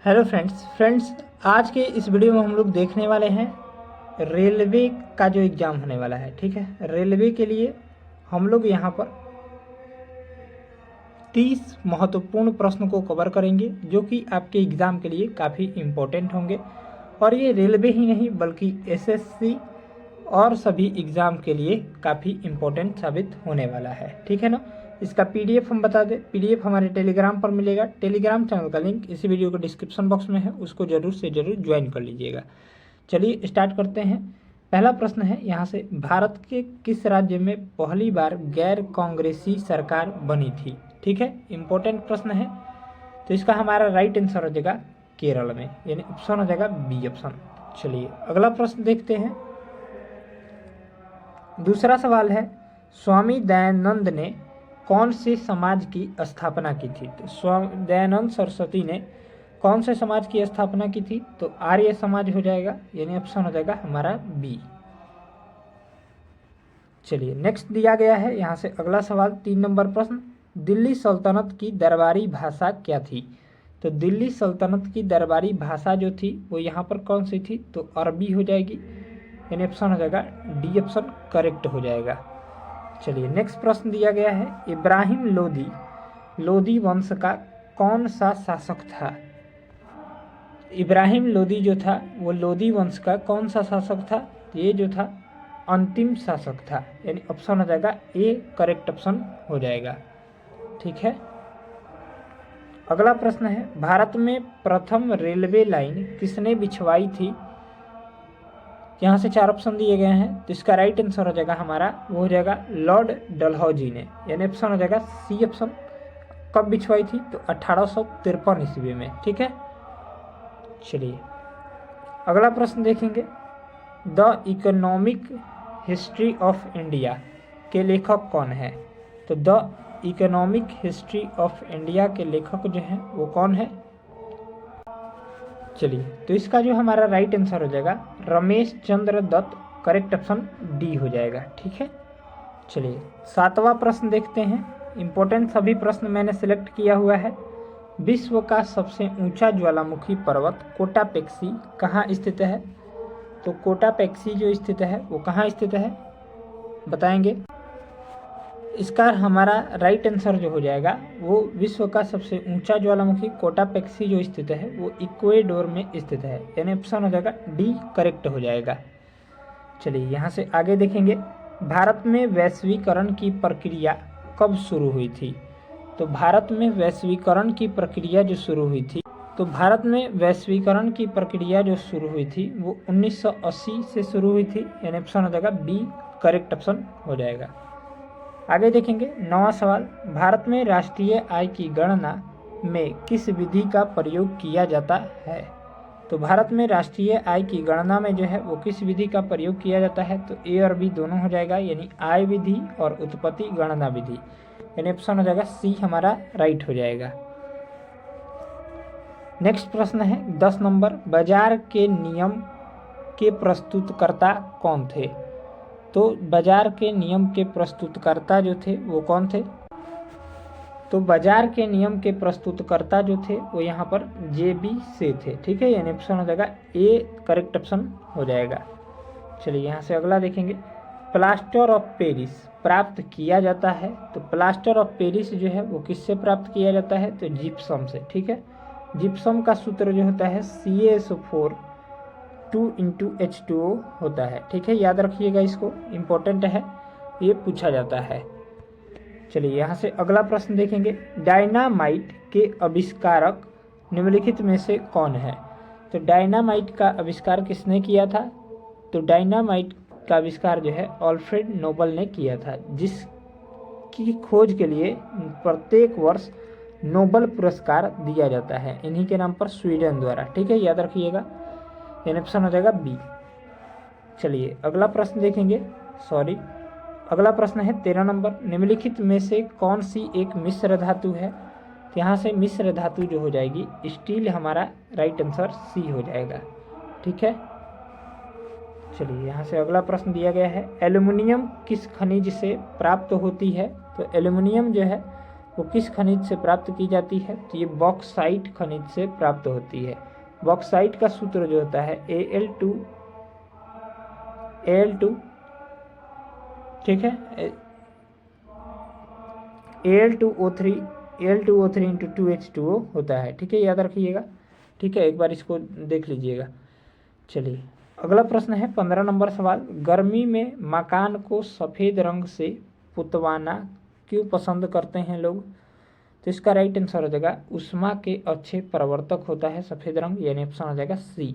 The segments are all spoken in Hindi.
हेलो फ्रेंड्स आज के इस वीडियो में हम लोग देखने वाले हैं रेलवे का जो एग्ज़ाम होने वाला है। ठीक है, रेलवे के लिए हम लोग यहाँ पर 30 महत्वपूर्ण प्रश्न को कवर करेंगे जो कि आपके एग्ज़ाम के लिए काफ़ी इम्पोर्टेंट होंगे। और ये रेलवे ही नहीं बल्कि एसएससी और सभी एग्ज़ाम के लिए काफ़ी इम्पोर्टेंट साबित होने वाला है। ठीक है ना। इसका पीडीएफ हम बता दें, पीडीएफ हमारे टेलीग्राम पर मिलेगा। टेलीग्राम चैनल का लिंक इसी वीडियो के डिस्क्रिप्शन बॉक्स में है, उसको जरूर से जरूर ज्वाइन कर लीजिएगा। चलिए स्टार्ट करते हैं। पहला प्रश्न है यहाँ से, भारत के किस राज्य में पहली बार गैर कांग्रेसी सरकार बनी थी? ठीक है, इम्पोर्टेंट प्रश्न है। तो इसका हमारा राइट आंसर हो जाएगा केरल में, यानी ऑप्शन हो जाएगा बी ऑप्शन। चलिए अगला प्रश्न देखते हैं। दूसरा सवाल है, स्वामी दयानंद ने कौन से समाज की स्थापना की थी? तो स्वामी दयानंद सरस्वती ने कौन से समाज की स्थापना की थी? तो आर्य समाज हो जाएगा, यानी ऑप्शन हो जाएगा हमारा बी। चलिए नेक्स्ट दिया गया है यहाँ से अगला सवाल, 3 नंबर प्रश्न, दिल्ली सल्तनत की दरबारी भाषा क्या थी? तो दिल्ली सल्तनत की दरबारी भाषा जो थी वो यहाँ पर कौन सी थी? तो अरबी हो जाएगी, यानी ऑप्शन हो जाएगा डी ऑप्शन करेक्ट हो जाएगा। चलिए नेक्स्ट प्रश्न दिया गया है, इब्राहिम लोदी वंश का कौन सा शासक था? इब्राहिम लोदी जो था वो लोदी वंश का कौन सा शासक था? ये जो था अंतिम शासक था, यानी ऑप्शन हो जाएगा ए करेक्ट ऑप्शन हो जाएगा। ठीक है, अगला प्रश्न है, भारत में प्रथम रेलवे लाइन किसने बिछवाई थी? यहाँ से 4 ऑप्शन दिए गए हैं, तो इसका राइट आंसर हो जाएगा हमारा वो हो जाएगा लॉर्ड डलहौजी ने, यानी ऑप्शन हो जाएगा सी ऑप्शन। कब बिछवाई थी? तो 1853 ईस्वी में। ठीक है, चलिए अगला प्रश्न देखेंगे, the economic history of India के लेखक कौन है? तो the economic history of India के लेखक जो हैं वो कौन है? चलिए तो इसका जो हमारा राइट आंसर हो जाएगा Ramesh Chandra Dutt, correct option D हो जाएगा। ठीक है, चलिए 7वां प्रश्न देखते हैं। इंपॉर्टेंट सभी प्रश्न मैंने सिलेक्ट किया हुआ है। विश्व का सबसे ऊंचा ज्वालामुखी पर्वत कोटापेक्सी कहाँ स्थित है? तो कोटापेक्सी जो स्थित है वो कहाँ स्थित है बताएंगे। इसका हमारा राइट आंसर जो हो जाएगा वो विश्व का सबसे ऊंचा ज्वालामुखी कोटापेक्सी जो स्थित है वो इक्वेडोर में स्थित है, यानी ऑप्शन हो जाएगा डी करेक्ट हो जाएगा। चलिए यहाँ से आगे देखेंगे, भारत में वैश्वीकरण की प्रक्रिया कब शुरू हुई थी? तो भारत में वैश्वीकरण की प्रक्रिया जो शुरू हुई थी वो 1980 से शुरू हुई थी, यानी ऑप्शन हो जाएगा बी करेक्ट ऑप्शन हो जाएगा। आगे देखेंगे 9वां सवाल, भारत में राष्ट्रीय आय की गणना में किस विधि का प्रयोग किया जाता है? तो भारत में राष्ट्रीय आय की गणना में जो है वो किस विधि का प्रयोग किया जाता है? तो ए और बी दोनों हो जाएगा, यानी आय विधि और उत्पत्ति गणना विधि, यानी ऑप्शन हो जाएगा सी हमारा राइट हो जाएगा। नेक्स्ट प्रश्न है 10 नंबर, बाजार के नियम के प्रस्तुतकर्ता कौन थे? तो बाजार के नियम के प्रस्तुतकर्ता जो थे वो कौन थे? तो बाजार के नियम के प्रस्तुतकर्ता जो थे वो यहाँ पर जेबी से थे। ठीक है, यानी ऑप्शन हो जाएगा ए करेक्ट ऑप्शन हो जाएगा। चलिए यहाँ से अगला देखेंगे, प्लास्टर ऑफ पेरिस प्राप्त किया जाता है? तो प्लास्टर ऑफ पेरिस जो है वो किससे प्राप्त किया जाता है? तो जिप्सम से। ठीक है, जिप्सम का सूत्र जो होता है CaSO4 2 × H2O होता है। ठीक है, याद रखिएगा, इसको इम्पोर्टेंट है, ये पूछा जाता है। चलिए यहाँ से अगला प्रश्न देखेंगे, डायनामाइट के आविष्कारक निम्नलिखित में से कौन है? तो डायनामाइट का आविष्कार किसने किया था? तो डायनामाइट का आविष्कार जो है अल्फ्रेड नोबल ने किया था, जिसकी खोज के लिए प्रत्येक वर्ष नोबल पुरस्कार दिया जाता है इन्हीं के नाम पर स्वीडन द्वारा। ठीक है, याद रखिएगा, यानी ऑप्शन हो जाएगा बी। चलिए अगला प्रश्न देखेंगे, अगला प्रश्न है 13 नंबर, निम्नलिखित में से कौन सी एक मिश्र धातु है? तो यहाँ से मिश्र धातु जो हो जाएगी स्टील, हमारा राइट आंसर सी हो जाएगा। ठीक है, चलिए यहाँ से अगला प्रश्न दिया गया है, एल्युमिनियम किस खनिज से प्राप्त होती है? तो एल्युमिनियम जो है वो किस खनिज से प्राप्त की जाती है? तो ये बॉक्साइट खनिज से प्राप्त होती है। बॉक्साइट का सूत्र जो होता है Al2, ठीक है, Al2O3 into 2H2O होता है, ठीक है, याद रखिएगा, ठीक है, एक बार इसको देख लीजिएगा। चलिए अगला प्रश्न है 15 नंबर सवाल, गर्मी में मकान को सफ़ेद रंग से पुतवाना क्यों पसंद करते हैं लोग? तो इसका राइट आंसर हो जाएगा ऊष्मा के अच्छे प्रवर्तक होता है सफ़ेद रंग, यानी ऑप्शन हो जाएगा सी।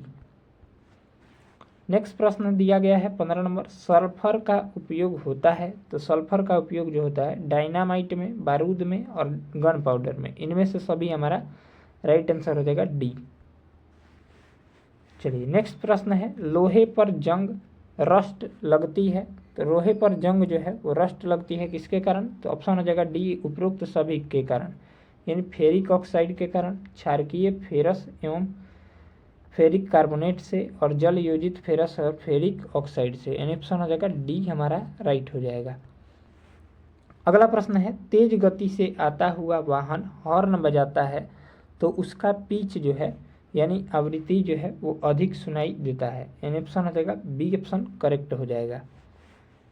नेक्स्ट प्रश्न दिया गया है 15 नंबर, सल्फर का उपयोग होता है, तो सल्फर का उपयोग जो होता है डायनामाइट में, बारूद में और गन पाउडर में, इनमें से सभी हमारा राइट आंसर हो जाएगा डी। चलिए नेक्स्ट प्रश्न है, लोहे पर जंग रस्ट लगती है, तो लोहे पर जंग जो है वो रस्ट लगती है किसके कारण? तो ऑप्शन हो जाएगा डी, उपरोक्त सभी के कारण, यानी फेरिक ऑक्साइड के कारण, क्षारकीय फेरस एवं फेरिक कार्बोनेट से और जल योजित फेरस और फेरिक ऑक्साइड से, यानी ऑप्शन हो जाएगा डी हमारा राइट हो जाएगा। अगला प्रश्न है, तेज गति से आता हुआ वाहन हॉर्न बजाता है तो उसका पिच जो है यानी आवृत्ति जो है वो अधिक सुनाई देता है, यानी ऑप्शन हो जाएगा बी ऑप्शन करेक्ट हो जाएगा।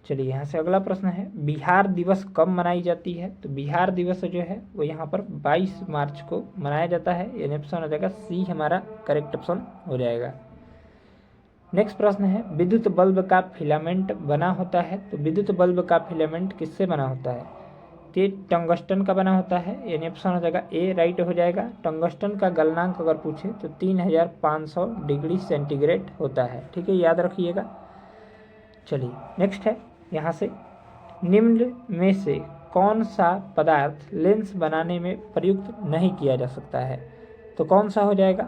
चलिए यहाँ से अगला प्रश्न है, बिहार दिवस कब मनाई जाती है? तो बिहार दिवस जो है वो यहाँ पर 22 मार्च को मनाया जाता है, यानी ऑप्शन हो जाएगा सी हमारा करेक्ट ऑप्शन हो जाएगा। नेक्स्ट प्रश्न है, विद्युत बल्ब का फिलामेंट बना होता है, तो विद्युत बल्ब का फिलामेंट किससे बना होता है? तो टंगस्टन का बना होता है, यानी ऑप्शन हो जाएगा ए राइट हो जाएगा। टंगस्टन का गलनांक अगर पूछे तो 3500 डिग्री सेंटीग्रेड होता है, ठीक है, याद रखिएगा। चलिए नेक्स्ट है यहाँ से, निम्न में से कौन सा पदार्थ लेंस बनाने में प्रयुक्त नहीं किया जा सकता है? तो कौन सा हो जाएगा?